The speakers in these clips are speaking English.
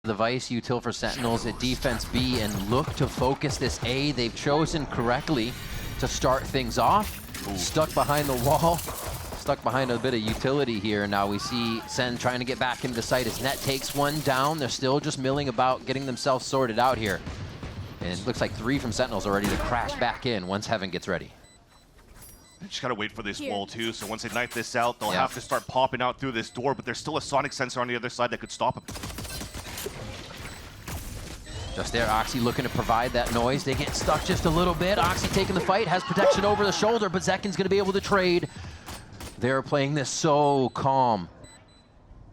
The Vice util for Sentinels at defense B and look to focus this A. They've chosen correctly to start things off. Stuck behind the wall, stuck behind a bit of utility here. Now we see Sen trying to get back into sight as Net takes one down. They're still just milling about, getting themselves sorted out here. And it looks like 3 from Sentinels are ready to crash back in once Heaven gets ready. They just gotta wait for this wall too, so once they knife this out, they'll have to start popping out through this door, but there's still a sonic sensor on the other side that could stop them. Just there, Oxy looking to provide that noise. They get stuck just a little bit. Oxy taking the fight, has protection over the shoulder, but Zekken's gonna be able to trade. They're playing this so calm.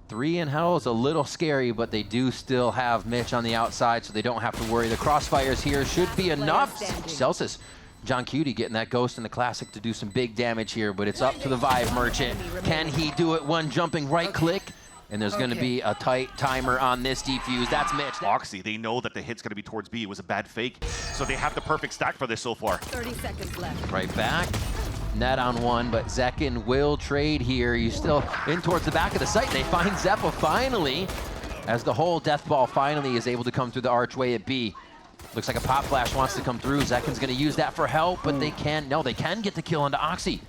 3 in hell is a little scary, but they do still have Mitch on the outside, so they don't have to worry. The crossfires here should be enough. Zellsis, johnqt getting that ghost in the classic to do some big damage here, but it's up to the Vive Merchant. Can he do it? One jumping right click. And there's going to be a tight timer on this defuse. That's Mitch. Oxy, they know that the hit's going to be towards B. It was a bad fake, so they have the perfect stack for this so far. 30 seconds left. Right back. Net on one, but Zekken will trade here. He's still in towards the back of the site. They find Xeppaa finally, as the whole death ball finally is able to come through the archway at B. Looks like a pop flash wants to come through. Zekken's going to use that for help, but they can get the kill onto Oxy.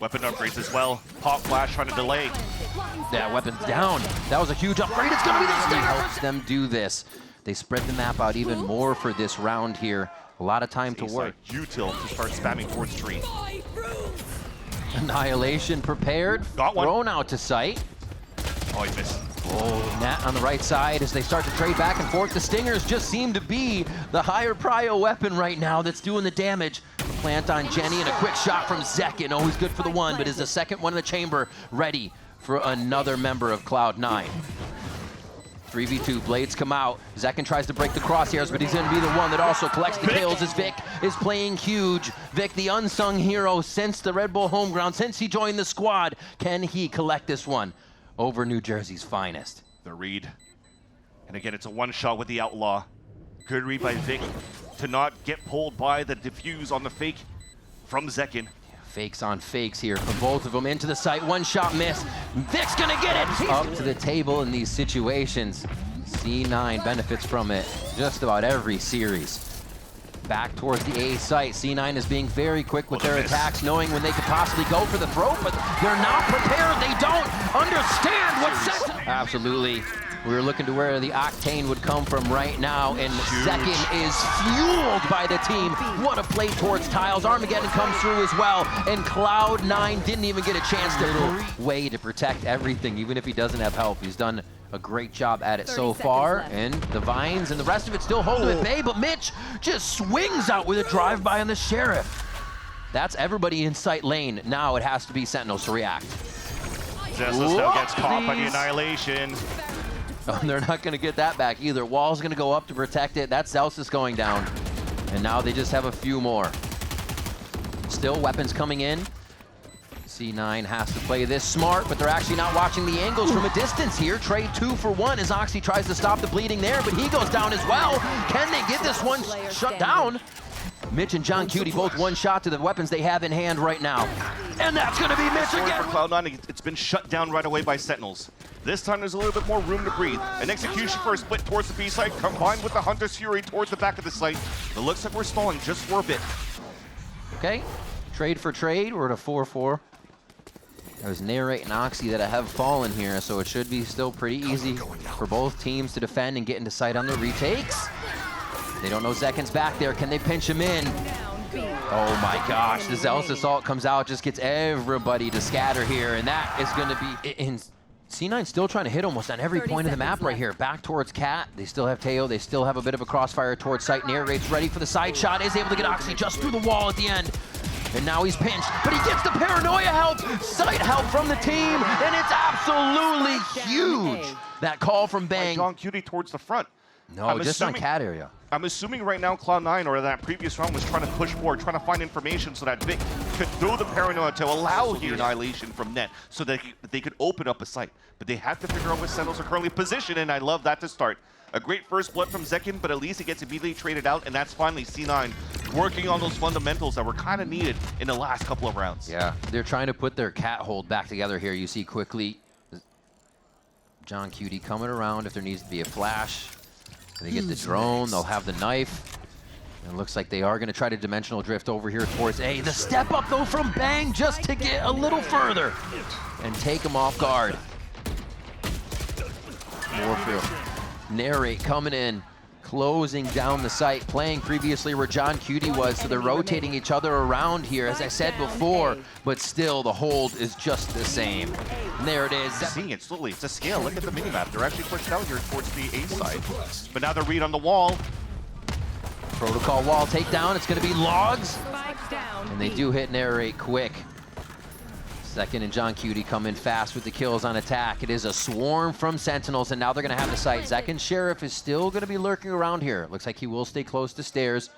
Weapon upgrades as well. Pop flash trying to delay. Yeah, weapon's down. That was a huge upgrade. It's going to be the stinger. Helps them do this. They spread the map out even more for this round here. A lot of time to work. Util to start spamming towards tree. Annihilation prepared. Got one. Thrown out to sight. Oh, he missed. Oh, Nat on the right side as they start to trade back and forth. The stingers just seem to be the higher prio weapon right now that's doing the damage. Plant on Jenny and a quick shot from Zekken. Always good for the one, but is the second one in the chamber ready for another member of Cloud9. 3v2, blades come out. Zekken tries to break the crosshairs, but he's going to be the one that also collects the kills as Vic is playing huge. Vic, the unsung hero since the Red Bull home ground, since he joined the squad. Can he collect this one over New Jersey's finest? The read. And again, it's a one-shot with the Outlaw. Good read by Vic to not get pulled by the diffuse on the fake from Zekken. Fakes on fakes here for both of them. Into the site, one shot miss. Vic's gonna get it! Up to the table in these situations. C9 benefits from it just about every series. Back towards the A site. C9 is being very quick with their attacks, knowing when they could possibly go for the throat, but they're not prepared. They don't understand what's Absolutely. We were looking to where the octane would come from right now, and Zekken is fueled by the team. What a play towards tiles. Armageddon comes through as well, and Cloud9 didn't even get a chance to way to protect everything, even if he doesn't have help. He's done a great job at it so far, and the Vines and the rest of it still hold him at bay, but Mitch just swings out with a drive-by on the Sheriff. That's everybody in sight lane. Now it has to be Sentinels to react. Zellsis now gets caught by the Annihilation. Oh, they're not going to get that back either. Wall's going to go up to protect it. That's Zellsis going down. And now they just have a few more. Still weapons coming in. C9 has to play this smart, but they're actually not watching the angles from a distance here. Trade 2 for 1 as Oxy tries to stop the bleeding there, but he goes down as well. Can they get this one shut down? Mitch and johnqt both one shot to the weapons they have in hand right now. And that's going to be Mitch again. For Cloud9, it's been shut down right away by Sentinels. This time there's a little bit more room to breathe. An execution for a split towards the B site, combined with the Hunter's Fury towards the back of the site. It looks like we're stalling just for a bit. Okay, trade for trade. We're at a 4-4. I was narrating Oxy that I have fallen here, so it should be still pretty easy for both teams to defend and get into sight on the retakes. They don't know Zekken's back there. Can they pinch him in? Oh my gosh, the Zealous Assault comes out, just gets everybody to scatter here, and that is going to be... in C9 still trying to hit almost on every point of the map right here. Back towards Cat. They still have Teo. They still have a bit of a crossfire towards sight. Narrates ready for the side shot. Is able to get Oxy just through the wall at the end. And now he's pinched, but he gets the paranoia help, sight help from the team, and it's absolutely huge. That call from Bang. johnqt towards the front. No, just on Cat area. I'm assuming right now Cloud9 or that previous round was trying to push forward, trying to find information so that Vic could throw the paranoia to allow the annihilation from Net so that they could open up a site. But they have to figure out where Sentinels are currently positioned, and I love that to start. A great first blood from Zekken, but at least it gets immediately traded out, and that's finally C9 working on those fundamentals that were kind of needed in the last couple of rounds. Yeah, they're trying to put their Cat hold back together here. You see quickly johnqt coming around if there needs to be a flash. They get the drone, they'll have the knife. And it looks like they are going to try to dimensional drift over here towards A. The step up though from Bang just to get a little further and take him off guard. Warfield. Narrate coming in, closing down the site, playing previously where johnqt was, so they're rotating each other around here, as I said before, but still the hold is just the same. And there it is. Seeing it slowly, it's a scale. Look at the minimap. They're actually pushed out here towards the A side. But now they're read on the wall. Protocol wall takedown, it's going to be logs. And they do hit narrate quick. Zekken and johnqt come in fast with the kills on attack. It is a swarm from Sentinels, and now they're going to have the site. Zekken Sheriff is still going to be lurking around here. Looks like he will stay close to stairs.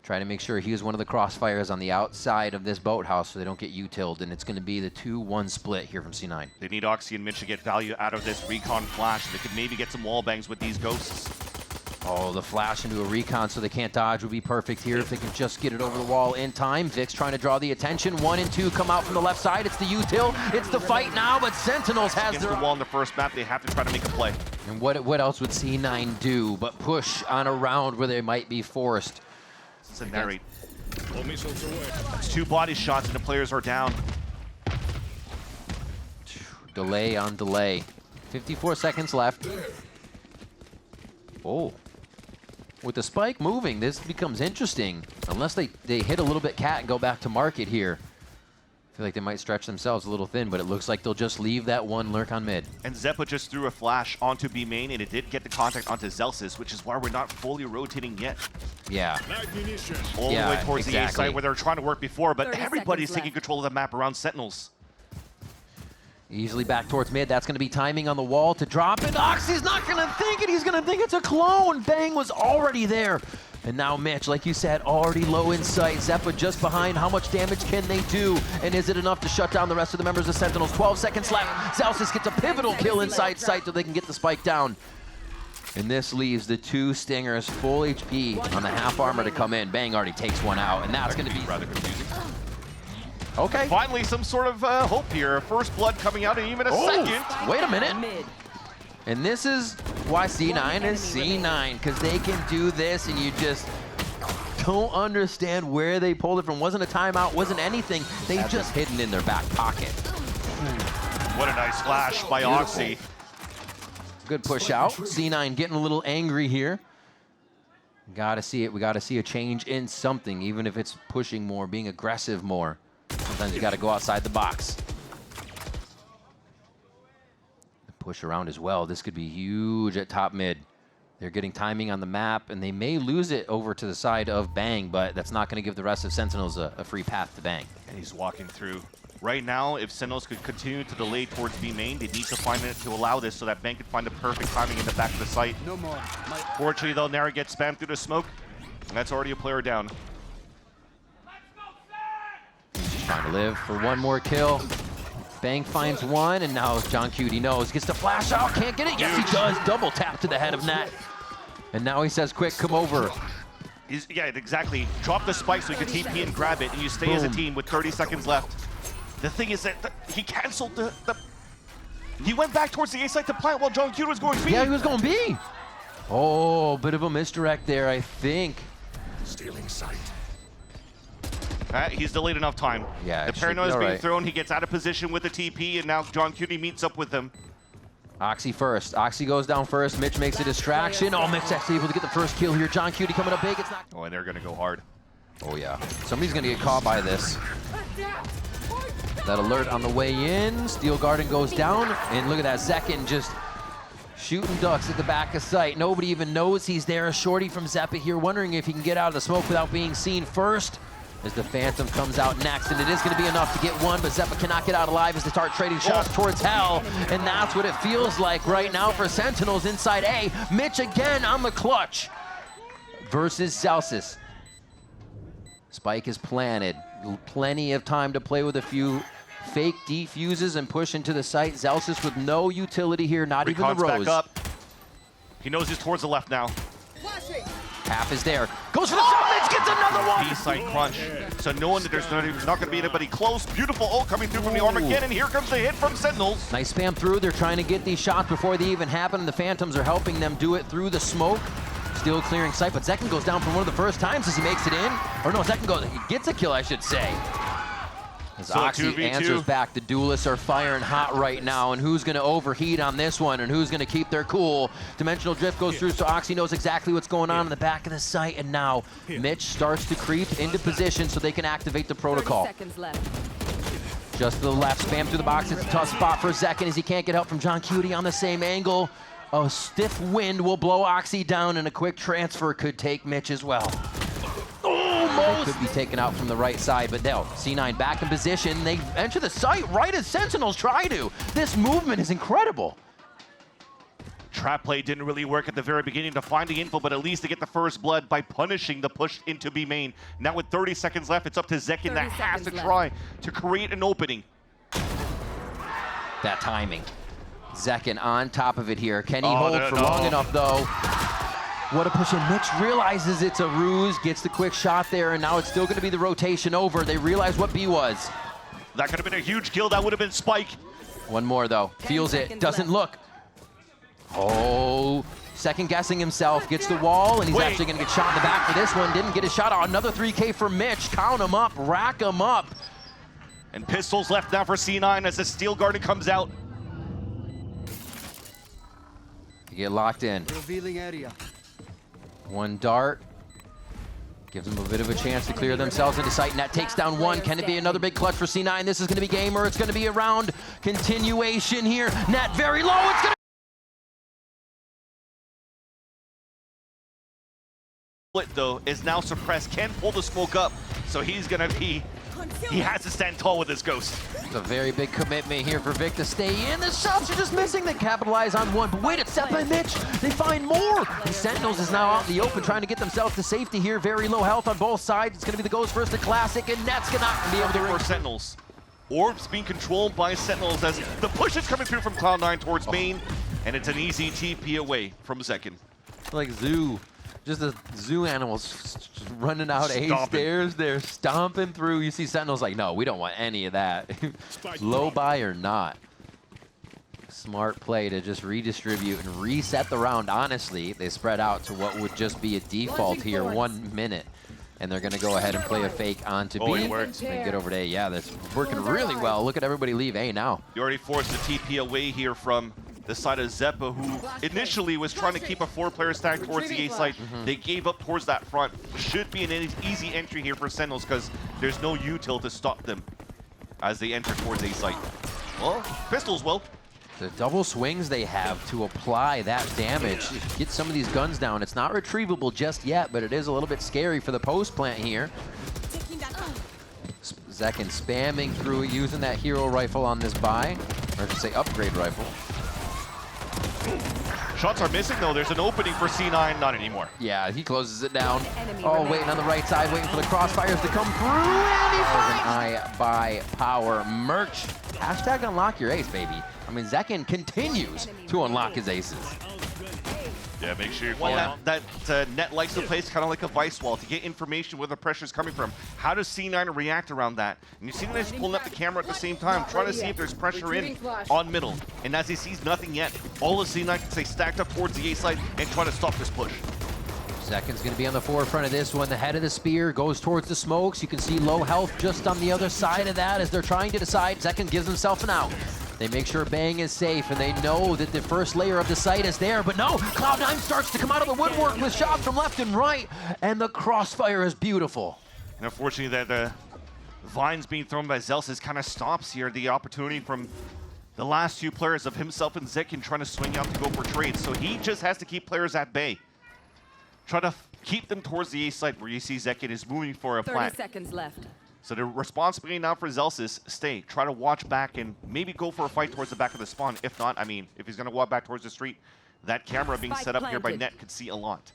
Try to make sure he is one of the crossfires on the outside of this boathouse so they don't get utiled, and it's going to be the 2-1 split here from C9. They need Oxy and Mitch to get value out of this recon flash. They could maybe get some wall bangs with these ghosts. Oh, the flash into a recon so they can't dodge would be perfect here if they can just get it over the wall in time. Vic's trying to draw the attention. 1 and 2 come out from the left side. It's the util. It's the fight now, but Sentinels has Against the wall in the first map, they have to try to make a play. And what else would C9 do but push on a round where they might be forced? It's a narrate. That's 2 body shots and the players are down. Delay on delay. 54 seconds left. Oh. With the spike moving, this becomes interesting. Unless they hit a little bit cat and go back to market here. I feel like they might stretch themselves a little thin, but it looks like they'll just leave that one lurk on mid. And Xeppaa just threw a flash onto B main, and it did get the contact onto Zellsis, which is why we're not fully rotating yet. Yeah. All the way towards the A exactly. side where they were trying to work before, but 30 everybody's seconds taking left. control of the map around Sentinels. Easily back towards mid. That's going to be timing on the wall to drop it. Oxy's not going to think it. He's going to think it's a clone. Bang was already there. And now Mitch, like you said, already low in sight. Xeppaa just behind. How much damage can they do? And is it enough to shut down the rest of the members of Sentinels? 12 seconds left. Zellsis gets a pivotal kill inside sight so they can get the spike down. And this leaves the 2 Stingers full HP on the half armor to come in. Bang already takes one out, and that's going to be rather confusing. okay. Finally, some sort of hope here. First blood coming out in even a second. Wait a minute. And this is why C9 is C9, because they can do this, and you just don't understand where they pulled it from. Wasn't a timeout, wasn't anything. They just hidden in their back pocket. What a nice flash by Beautiful. Oxy. Good push out. C9 getting a little angry here. Gotta see it. We gotta see a change in something, even if it's pushing more, being aggressive more. Sometimes you gotta go outside the box. Push around as well. This could be huge at top mid. They're getting timing on the map, and they may lose it over to the side of Bang, but that's not going to give the rest of Sentinels a free path to Bang. And he's walking through. Right now, if Sentinels could continue to delay towards B main, they need to find it to allow this so that Bang can find the perfect timing in the back of the site. No more. Fortunately, though, Nara gets spammed through the smoke, and that's already a player down. He's just trying to live for one more kill. Bang finds one, and now johnqt knows. Gets the flash out, can't get it. Yes, he does. Double tap to the head of net. And now he says, quick, come over. Yeah, exactly. Drop the spike so you can TP and grab it, and you stay as a Boom. team with 30 seconds left. The thing is that he canceled the... He went back towards the A site to plant while johnqt was going B. Yeah, he was going B. Oh, bit of a misdirect there, I think. Stealing sight. He's delayed enough time. Yeah, the it should paranoia is be being alright. thrown. He gets out of position with the TP, and now johnqt meets up with him. Oxy first. Oxy goes down first. Mitch makes a distraction. Oh, Mitch actually able to get the first kill here. johnqt coming up big. It's not. Oh, and they're going to go hard. Oh, yeah. Somebody's going to get caught by this. That alert on the way in. Steel Garden goes down. And look at that. Zekken just shooting ducks at the back of sight. Nobody even knows he's there. A shorty from Xeppaa here wondering if he can get out of the smoke without being seen first. As the Phantom comes out next, and it is going to be enough to get one, but Xeppaa cannot get out alive as they start trading shots towards hell, and that's what it feels like right now for Sentinels inside A. Mitch again on the clutch versus Zellsis. Spike is planted. Plenty of time to play with a few fake defuses and push into the site. Zellsis with no utility here, not even the Recon's Rose. back up. He knows he's towards the left now. Half is there. Goes for the shot, Mitch gets another one! B-side crunch. So knowing that there's not going to be anybody close. Beautiful ult coming through from the Armageddon. Here comes the hit from Sentinels. Nice spam through. They're trying to get these shots before they even happen. The Phantoms are helping them do it through the smoke. Still clearing sight, but zekken goes down for one of the first times as he makes it in. Or no, zekken gets a kill, I should say. As So Oxy 2v2. answers back, the duelists are firing hot right now, and who's going to overheat on this one, and who's going to keep their cool? Dimensional drift goes through, so Oxy knows exactly what's going on in the back of the site, and now Mitch starts to creep into position so they can activate the protocol. 30 seconds left. Just to the left, spam through the box. It's a tough spot for zekken as he can't get help from johnqt on the same angle. A stiff wind will blow Oxy down, and a quick transfer could take Mitch as well. Almost! They could be taken out from the right side, but they'll. C9 back in position. They enter the site right as Sentinels try to. This movement is incredible. Trap play didn't really work at the very beginning to find the info, but at least to get the first blood by punishing the push into B main. Now with 30 seconds left, it's up to zekken that has to try to create an opening. That timing. zekken on top of it here. Can he hold for long enough, though? What a push in. Mitch realizes it's a ruse, gets the quick shot there, and now it's still going to be the rotation over. They realize what B was. That could have been a huge kill. That would have been Spike. One more, though. Feels it. Doesn't look. Oh, second guessing himself. Gets the wall, and he's actually going to get shot in the back for this one. Didn't get a shot. Another 3K for Mitch. Count him up. Rack him up. And pistols left now for C9 as the Steel Garden comes out. You get locked in. Revealing area. One dart. Gives them a bit of a chance to clear themselves into sight. Net takes down one. Can it be another big clutch for C9? This is going to be game, or it's going to be a round continuation here. Net very low. It's going to... though, is now suppressed. Can't pull the smoke up, so he's going to be... He has to stand tall with his ghost. It's a very big commitment here for Vic to stay in. The shots are just missing. They capitalize on one. But wait, it's Xeppaa and Mitch. They find more. The Sentinels is now out in the open trying to get themselves to safety here. Very low health on both sides. It's going to be the Ghost versus the Classic, and Net's going to be able to... For Sentinels. Orbs being controlled by Sentinels as the push is coming through from Cloud9 towards main, and it's an easy TP away from zekken. Like zoo. Just the zoo animals just running out A stairs. They're stomping through. You see Sentinels like, no, we don't want any of that. Low buy or not. Smart play to just redistribute and reset the round. Honestly, they spread out to what would just be a default here, 1 minute. And they're going to go ahead and play a fake onto B. It works. And get over to A. Yeah, that's working really well. Look at everybody leave A now. You already forced the TP away here from the side of Xeppaa, who initially was trying to keep a 4-player stack towards the A site. They gave up towards that front. Should be an easy entry here for Sentinels because there's no util to stop them as they enter towards A site. Well, pistols will. The double swings they have to apply that damage. Get some of these guns down. It's not retrievable just yet, but it is a little bit scary for the post plant here. zekken spamming through, using that hero rifle on this buy, or I should say upgrade rifle. Shots are missing though. There's an opening for C9. Not anymore. Yeah, he closes it down. Oh, waiting on the right side, waiting for the crossfires to come through, and he finds I buy power merch. Hashtag unlock your ace, baby. I mean, zekken continues to unlock his aces. Yeah, make sure you follow that Net likes to place kind of like a vice wall to get information where the pressure is coming from. How does C9 react around that? And you see that he's pulling up the camera at the same time, trying to see if there's pressure in on middle. And as he sees nothing yet, all of C9 can stay stacked up towards the A side and try to stop this push. Zekken's going to be on the forefront of this one. The head of the spear goes towards the smokes. You can see low health just on the other side of that as they're trying to decide. zekken gives himself an out. They make sure Bang is safe, and they know that the first layer of the site is there, but no, Cloud9 starts to come out of the woodwork with shots from left and right, and the crossfire is beautiful. And unfortunately, the vines being thrown by Zellsis kind of stops here the opportunity from the last two players of himself and zekken trying to swing out to go for trades. So he just has to keep players at bay. Try to keep them towards the A site where you see zekken is moving for a plant. 30 seconds left. So the responsibility now for Zellsis, stay. Try to watch back and maybe go for a fight towards the back of the spawn. If not, I mean, if he's going to walk back towards the street, that camera being set up here by Net could see a lot.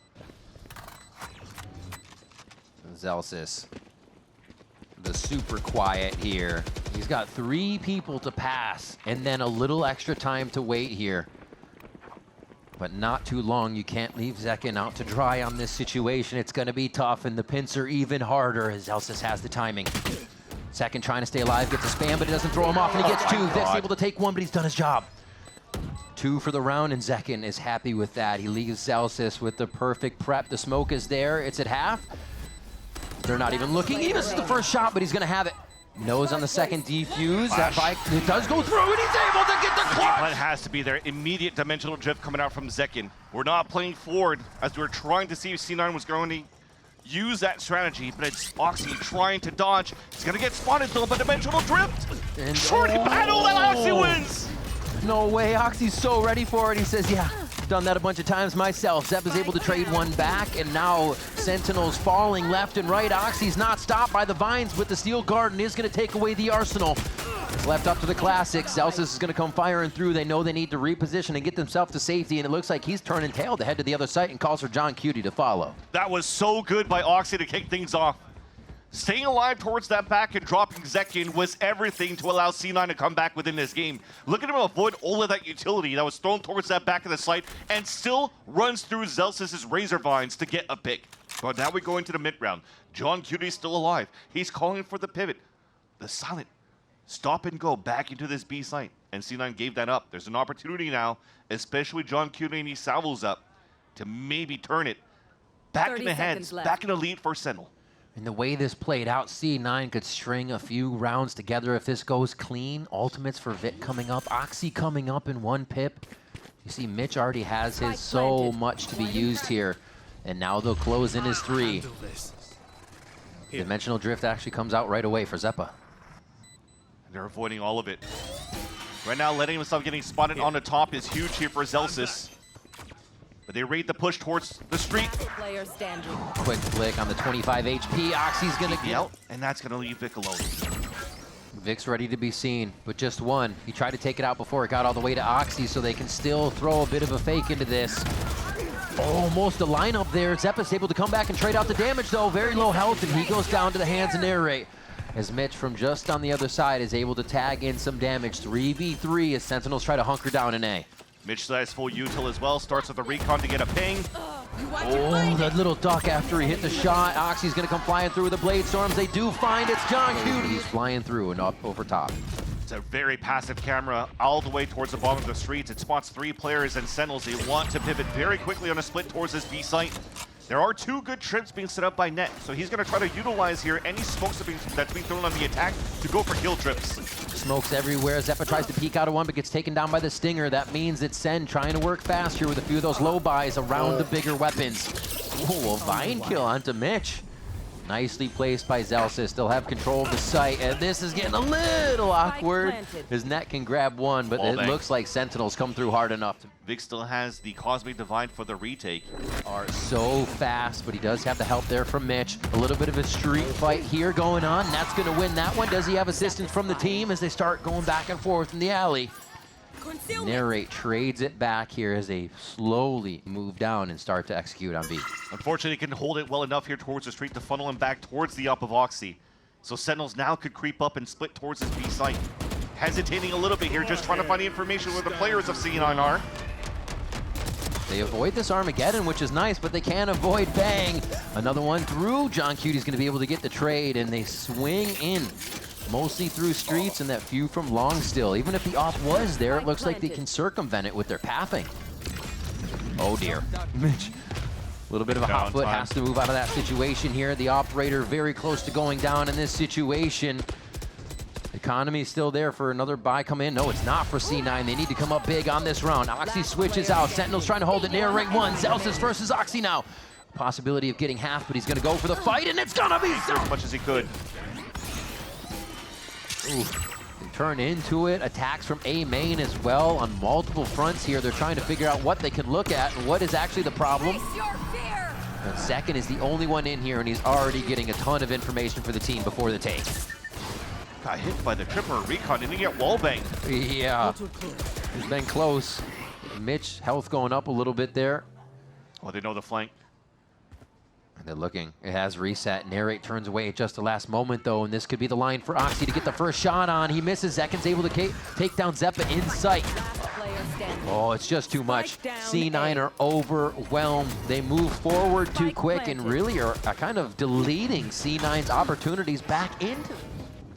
Zellsis, the super quiet here. He's got 3 people to pass, and then a little extra time to wait here. but not too long. You can't leave zekken out to dry on this situation. It's going to be tough, and the pincer even harder as Zellsis has the timing. zekken trying to stay alive, gets a spam, but it doesn't throw him off, and he gets two. Vic's able to take one, but he's done his job. 2 for the round, and zekken is happy with that. He leaves Zellsis with the perfect prep. The smoke is there. It's at half. They're not even looking. He misses the first shot, but he's going to have it. Nose on the second defuse. That bike, it does go through, and he's able to get the clutch. That has to be there. Immediate dimensional drift coming out from zekken. We're not playing forward as we're trying to see if C9 was going to use that strategy, but it's Oxy trying to dodge. He's going to get spotted though, but dimensional drift. And Short battle, and Oxy wins. No way, Oxy's so ready for it. He says, yeah, I've done that a bunch of times myself. Zepp is able to trade one back, and now Sentinels falling left and right. Oxy's not stopped by the vines, but the Steel Garden is going to take away the arsenal. It's left up to the Classics. Zellsis is going to come firing through. They know they need to reposition and get themselves to safety, and it looks like he's turning tail to head to the other site and calls for johnqt to follow. That was so good by Oxy to kick things off. Staying alive towards that back and dropping zekken was everything to allow C9 to come back within this game. Look at him avoid all of that utility that was thrown towards that back of the site and still runs through Zellsis' razor vines to get a pick. But now we go into the mid round. johnqt is still alive. He's calling for the pivot. The silent stop and go back into this B site. And C9 gave that up. There's an opportunity now, especially johnqt and he salvos up to maybe turn it back in the heads, back in the lead for Sentinel. And the way this played out, C9 could string a few rounds together if this goes clean. Ultimates for Vic coming up. Oxy coming up in 1 pip. You see Mitch already has his so much to be used here. And now they'll close in his 3. Dimensional drift actually comes out right away for Xeppaa. They're avoiding all of it. Right now, letting himself getting spotted on the top is huge here for Zellsis. But they raid the push towards the street. Player standing. Quick flick on the 25 HP. Oxy's gonna get out, and that's gonna leave Vic alone. Vic's ready to be seen, but just one. He tried to take it out before it got all the way to Oxy, so they can still throw a bit of a fake into this. Almost a lineup there. Xeppaa's able to come back and trade out the damage, though. Very low health, and he goes down to the hands of Narrate. As Mitch from just on the other side is able to tag in some damage. 3v3 as Sentinels try to hunker down an A. Mitch has full util as well. Starts with the recon to get a ping. Oh, that little duck after he hit the shot. Oxy's going to come flying through with the Blade Storms. They do find it's johnqt. He's flying through and up over top. It's a very passive camera all the way towards the bottom of the streets. It spots 3 players and Sentinels. They want to pivot very quickly on a split towards this B site. There are 2 good trips being set up by Net, so he's going to try to utilize here any smokes that's being thrown on the attack to go for kill trips. Smokes everywhere. Xeppaa tries to peek out of one, but gets taken down by the Stinger. That means it's Sen trying to work fast here with a few of those low buys around the bigger weapons. Oh, a vine kill onto Mitch. Nicely placed by Zellsis. They'll have control of the site, and this is getting a little awkward. His Net can grab one, but it looks like Sentinels come through hard enough. Vic still has the Cosmic Divine for the retake. Are so fast, but he does have the help there from Mitch. A little bit of a street fight here going on. Net's going to win that one. Does he have assistance from the team as they start going back and forth in the alley? Narrate trades it back here as they slowly move down and start to execute on B. Unfortunately, he can hold it well enough here towards the street to funnel him back towards the up of Oxy. So Sentinels now could creep up and split towards this B site. Hesitating a little bit here, just trying to find the information where the players of C9 are. They avoid this Armageddon, which is nice, but they can't avoid Bang. Another one through. johnqt is going to be able to get the trade, and they swing in. Mostly through streets and that few from long still. Even if the op was there, it looks like they can circumvent it with their pathing. Oh dear. Mitch, a little bit of a hot foot, has to move out of that situation here. The operator very close to going down in this situation. Economy is still there for another buy come in. No, it's not for C9. They need to come up big on this round. Oxy switches out. Sentinels trying to hold it near ring 1. Zellsis versus Oxy now. Possibility of getting half, but he's going to go for the fight, and it's going to be as much as he could. Ooh, they turn into it. Attacks from A main as well on multiple fronts here. They're trying to figure out what they can look at and what is actually the problem. And zekken is the only one in here, and he's already getting a ton of information for the team before the take. Got hit by the tripper recon. Didn't get wallbang. Yeah, he's been close. Mitch, health going up a little bit there. Oh, they know the flank. And they're looking. It has reset. Narrate turns away at just the last moment, though, and this could be the line for Oxy to get the first shot on. He misses. Zekken's able to take down Xeppaa in sight. standing. Oh, it's just too much. Strike down C9 A. are overwhelmed. They move forward too Spike quick and planted. really are kind of deleting C9's opportunities back into.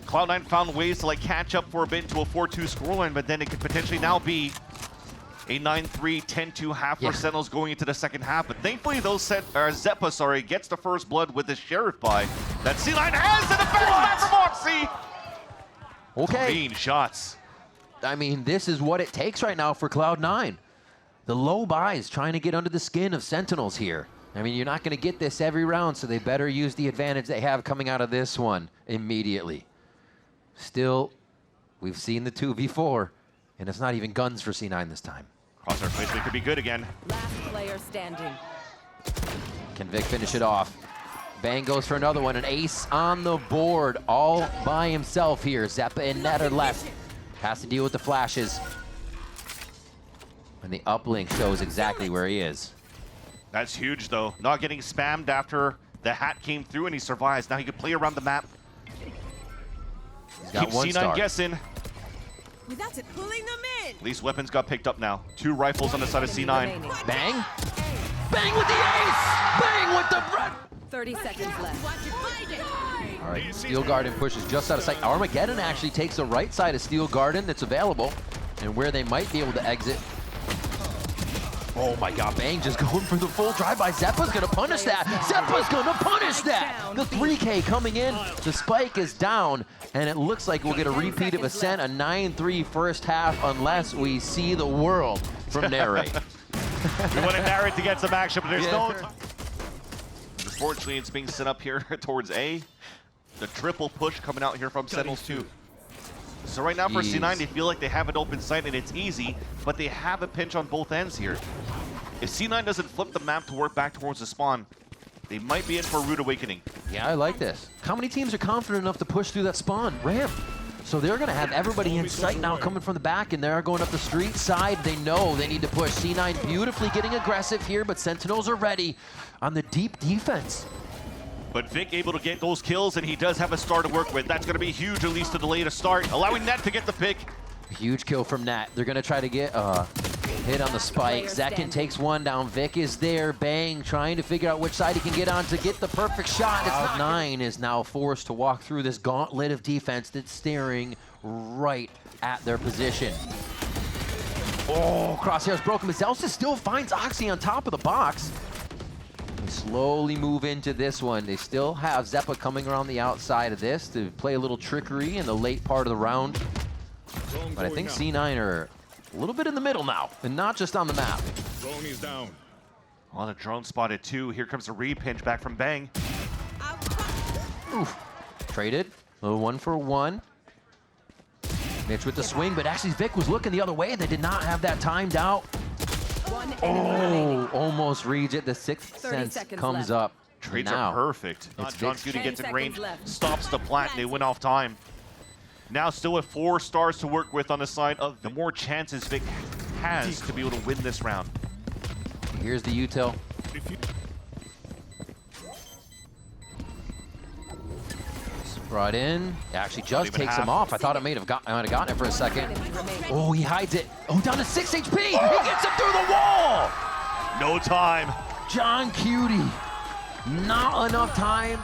Cloud9 found ways to like catch up for a bit into a 4-2 scoreline, but then it could potentially now be a 9-3, 10-2 half Yeah. for Sentinels going into the second half. But thankfully, Xeppaa, gets the first blood with the Sheriff buy. That C9 has the defense back from Moxie. Okay. Clean shots. I mean, this is what it takes right now for Cloud9. The low buys trying to get under the skin of Sentinels here. I mean, you're not going to get this every round, so they better use the advantage they have coming out of this one immediately. Still, we've seen the 2v4, and it's not even guns for C9 this time. Crosshair placement could be good again. Last player standing. Can Vic finish it off? Bang goes for another one, an ace on the board, all by himself here. Xeppaa and Net are left. Has to deal with the flashes. And the uplink shows exactly where he is. That's huge, though. Not getting spammed after the hat came through and he survives. Now he can play around the map. He's got Keep one C9 star. guessing. Without it pulling them in. At least weapons got picked up now. 2 rifles on the side of C9. Remaining. Bang! Bang with the ace! Bang with the bread! 30 seconds left. All right, Steel Garden pushes just out of sight. Armageddon actually takes the right side of Steel Garden that's available and where they might be able to exit. Oh my God, Bang just going for the full drive-by. Xeppaa's gonna punish that. Xeppaa's gonna punish that. The 3K coming in, the spike is down, and it looks like we'll get a repeat of Ascent, a 9-3 first half, unless we see the world from Narrate. We want to narrate to get some action, but there's Yeah. no time. Unfortunately, it's being set up here towards A. The triple push coming out here from Sentinels 2. So right now for Jeez. C9, they feel like they have an open sight and it's easy, but they have a pinch on both ends here. If C9 doesn't flip the map to work back towards the spawn, they might be in for a rude awakening. Yeah, I like this. How many teams are confident enough to push through that spawn ramp? So they're going to have everybody in sight now coming from the back, and they're going up the street side. They know they need to push. C9 beautifully getting aggressive here, but Sentinels are ready on the deep defense. But Vic able to get those kills, and he does have a star to work with. That's going to be huge, at least to delay the start, allowing Net to get the pick. Huge kill from Nat. They're going to try to get hit on the spike. Zekken takes one down. Vic is there. Bang, trying to figure out which side he can get on to get the perfect shot. It's not. 9 is now forced to walk through this gauntlet of defense that's staring right at their position. Oh, Crosshair's broken, but Zellsis still finds Oxy on top of the box. They slowly move into this one. They still have Xeppaa coming around the outside of this to play a little trickery in the late part of the round. But I think C9 are a little bit in the middle now, and not just on the map. Drone is down. On a drone spotted too. Here comes a repinch back from Bang. Oof. Traded. A little 1-for-1. Mitch with the swing, but actually Vic was looking the other way. They did not have that timed out. One enemy remaining. Oh, almost reach it. The sixth 30 sense seconds Trades left. comes up. Now, are perfect. it's johnqt Vic's. gets in 10 range, seconds left. stops the plant, they win off time. Now still with 4 stars to work with on the side of the more chances Vic has to be able to win this round. Here's the util. Brought in. Actually just even takes him half. off. I thought it might have gotten it for a second. Enemy remaining. Oh, he hides it. Oh, down to 6 HP. He gets him through the wall. No time. johnqt. Not enough time.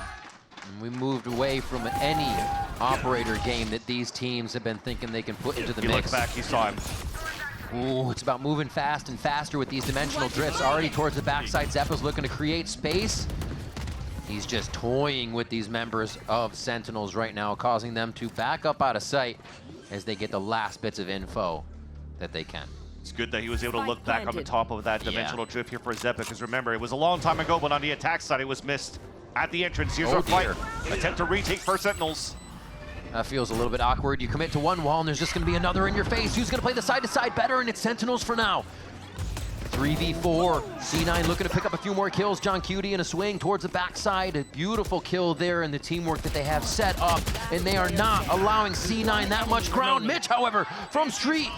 And we moved away from any operator game that these teams have been thinking they can put into the He mix. looked back, he saw him. Ooh, it's about moving fast and faster with these dimensional drifts already towards the backside. Xeppaa's looking to create space. He's just toying with these members of Sentinels right now, causing them to back up out of sight as they get the last bits of info that they can. It's good that he was able to look back on the planted. top of that Yeah. dimensional drift here for Xeppaa, because remember, it was a long time ago, but on the attack side, it was missed. At the entrance, here's Oh, our fight. dear. Attempt to retake for Sentinels. That feels a little bit awkward. You commit to one wall, and there's just going to be another in your face. Who's going to play the side-to-side better? And it's Sentinels for now. 3v4. C9 looking to pick up a few more kills. johnqt in a swing towards the backside. A beautiful kill there, and the teamwork that they have set up. And they are not allowing C9 that much ground. Mitch, however, from street.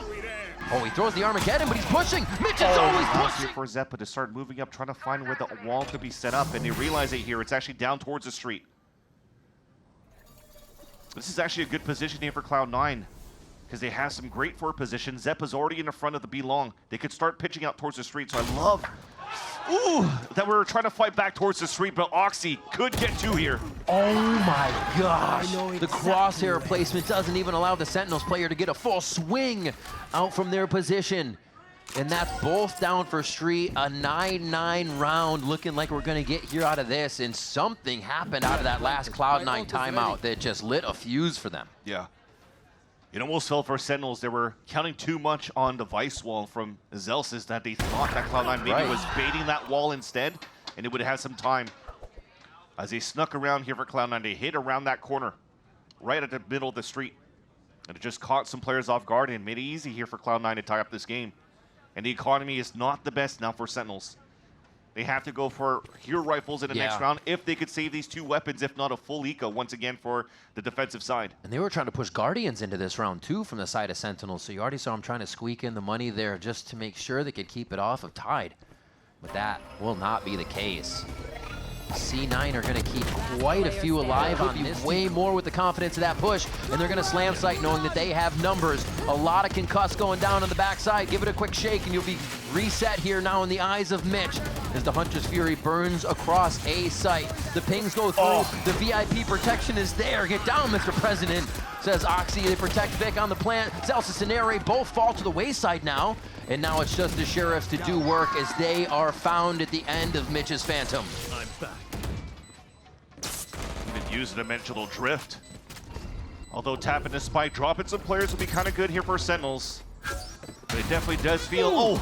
Oh, he throws the Armageddon, but he's pushing. Mitch is always pushing. For Xeppaa to start moving up, trying to find where the wall could be set up, and they realize it here. It's actually down towards the street. This is actually a good position here for Cloud9. because they have some great forward position. Xeppaa's already in the front of the B long. They could start pitching out towards the street, so I love that we're trying to fight back towards the street, but Oxy could get two here. Oh my gosh! The crosshair placement doesn't even allow the Sentinels player to get a full swing out from their position. And that's both down for street, a 9-9 round, looking like we're gonna get here out of this, and something happened out of that last Cloud9 timeout that just lit a fuse for them. Yeah. It almost felt for Sentinels. They were counting too much on the Vice wall from Zellsis that they thought that Cloud9 maybe was baiting that wall instead, and it would have some time. As they snuck around here for Cloud9, they hit around that corner, right at the middle of the street. And it just caught some players off guard and made it easy here for Cloud9 to tie up this game. And the economy is not the best now for Sentinels. They have to go for hero rifles in the next round if they could save these two weapons, if not a full eco once again for the defensive side. And they were trying to push Guardians into this round too from the side of Sentinels, so you already saw them trying to squeak in the money there just to make sure they could keep it off of Tide. But that will not be the case. C9 are going to keep quite a few alive on this. Way more with the confidence of that push, and they're going to slam site knowing that they have numbers. A lot of concuss going down on the backside. Give it a quick shake, and you'll be reset here now in the eyes of Mitch as the Hunter's Fury burns across A site. The pings go through. The VIP protection is there. Get down, Mr. President, says Oxy. They protect Vic on the plant. Zellsis and Airy both fall to the wayside now, and now it's just the Sheriffs to do work as they are found at the end of Mitch's Phantom. Use a dimensional drift. Although tapping the spike, dropping some players will be kind of good here for Sentinels. But it definitely does feel,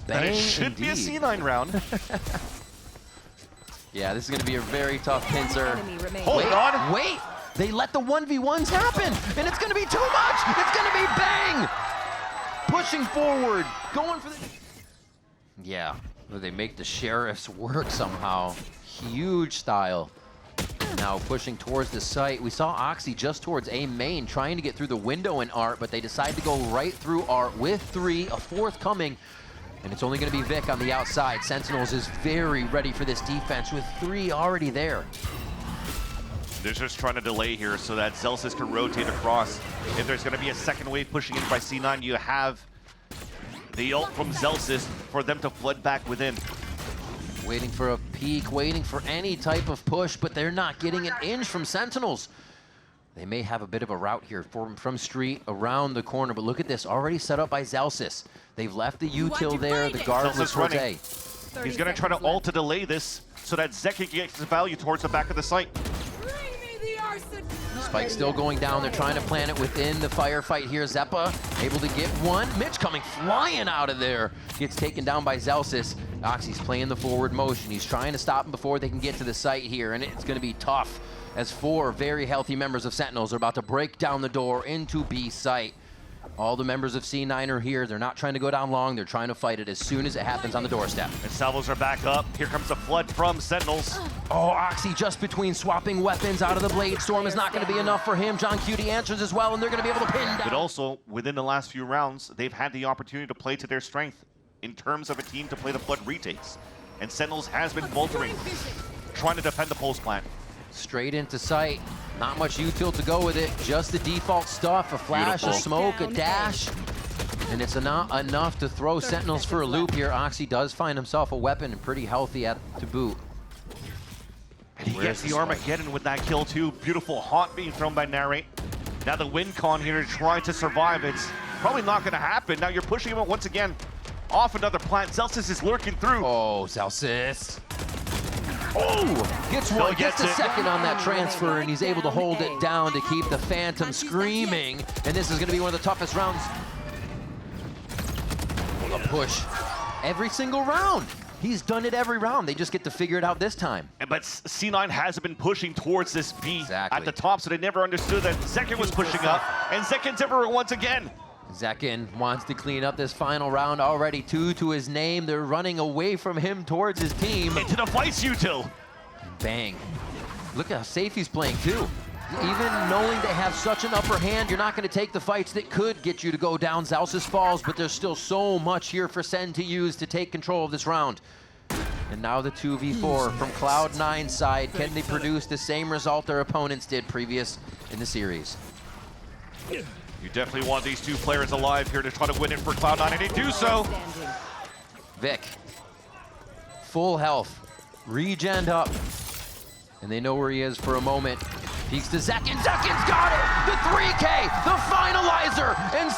that it should be a C9 round. Yeah, this is going to be a very tough pincer. Hold on. Wait, they let the 1v1s happen, and it's going to be too much. It's going to be bang. Pushing forward, going for the... Yeah, they make the Sheriffs work somehow. Huge style. Now pushing towards the site. We saw Oxy just towards A main, trying to get through the window in Art, but they decide to go right through Art with 3, a 4th coming, and it's only going to be Vic on the outside. Sentinels is very ready for this defense with 3 already there. They're just trying to delay here so that Zellsis can rotate across. If there's going to be a second wave pushing in by C9, you have the ult from Zellsis for them to flood back within. Waiting for a peek, waiting for any type of push, but they're not getting an inch from Sentinels. They may have a bit of a route here from street around the corner, but look at this, already set up by Zellsis. They've left the util there, the guard was running. He's going to try to ult to delay this so that Zekken gets the value towards the back of the site. Spike still going down. They're trying to plant it within the firefight here. Xeppaa able to get one. Mitch coming flying out of there. Gets taken down by Zellsis. Oxy's playing the forward motion. He's trying to stop him before they can get to the site here, and it's going to be tough as 4 very healthy members of Sentinels are about to break down the door into B site. All the members of C9 are here. They're not trying to go down long. They're trying to fight it as soon as it happens on the doorstep. And salvos are back up. Here comes the flood from Sentinels. Oh, Oxy just between swapping weapons out of the Blade Storm is not going to be enough for him. johnqt answers as well, and they're going to be able to pin down. But also, within the last few rounds, they've had the opportunity to play to their strength in terms of a team to play the flood retakes. And Sentinels has been faltering, trying to defend the pulse plant. Straight into sight. Not much util to go with it. Just the default stuff. A flash, a smoke, a dash. And it's not enough to throw Sentinels for a loop here. Oxy does find himself a weapon and pretty healthy to boot. And he gets the Armageddon with that kill too. Beautiful haunt being thrown by Narrate. Now the win con here to try to survive. It's probably not going to happen. Now you're pushing him once again off another plant. Zellsis is lurking through. Oh, Zellsis. Oh, gets one, gets a second on that transfer, and he's able to hold it down to keep the Phantom screaming. And this is going to be one of the toughest rounds. A push every single round. He's done it every round. They just get to figure it out this time. But C9 hasn't been pushing towards this B at the top, so they never understood that Zekken was pushing up. And Zekken's everywhere once again. Zekken wants to clean up this final round already. 2 to his name. They're running away from him towards his team. Into the vice util. And bang. Look how safe he's playing too. Even knowing they have such an upper hand, you're not going to take the fights that could get you to go down. Zellsis falls, but there's still so much here for Sen to use to take control of this round. And now the 2v4 from Cloud9 side. Can they produce the same result their opponents did previous in the series? You definitely want these two players alive here to try to win it for Cloud9, and they do so. Standing. Vic, full health, regened up, and they know where he is for a moment. Peeks to Zekken, Zekken's got it! The 3K, the finalizer, and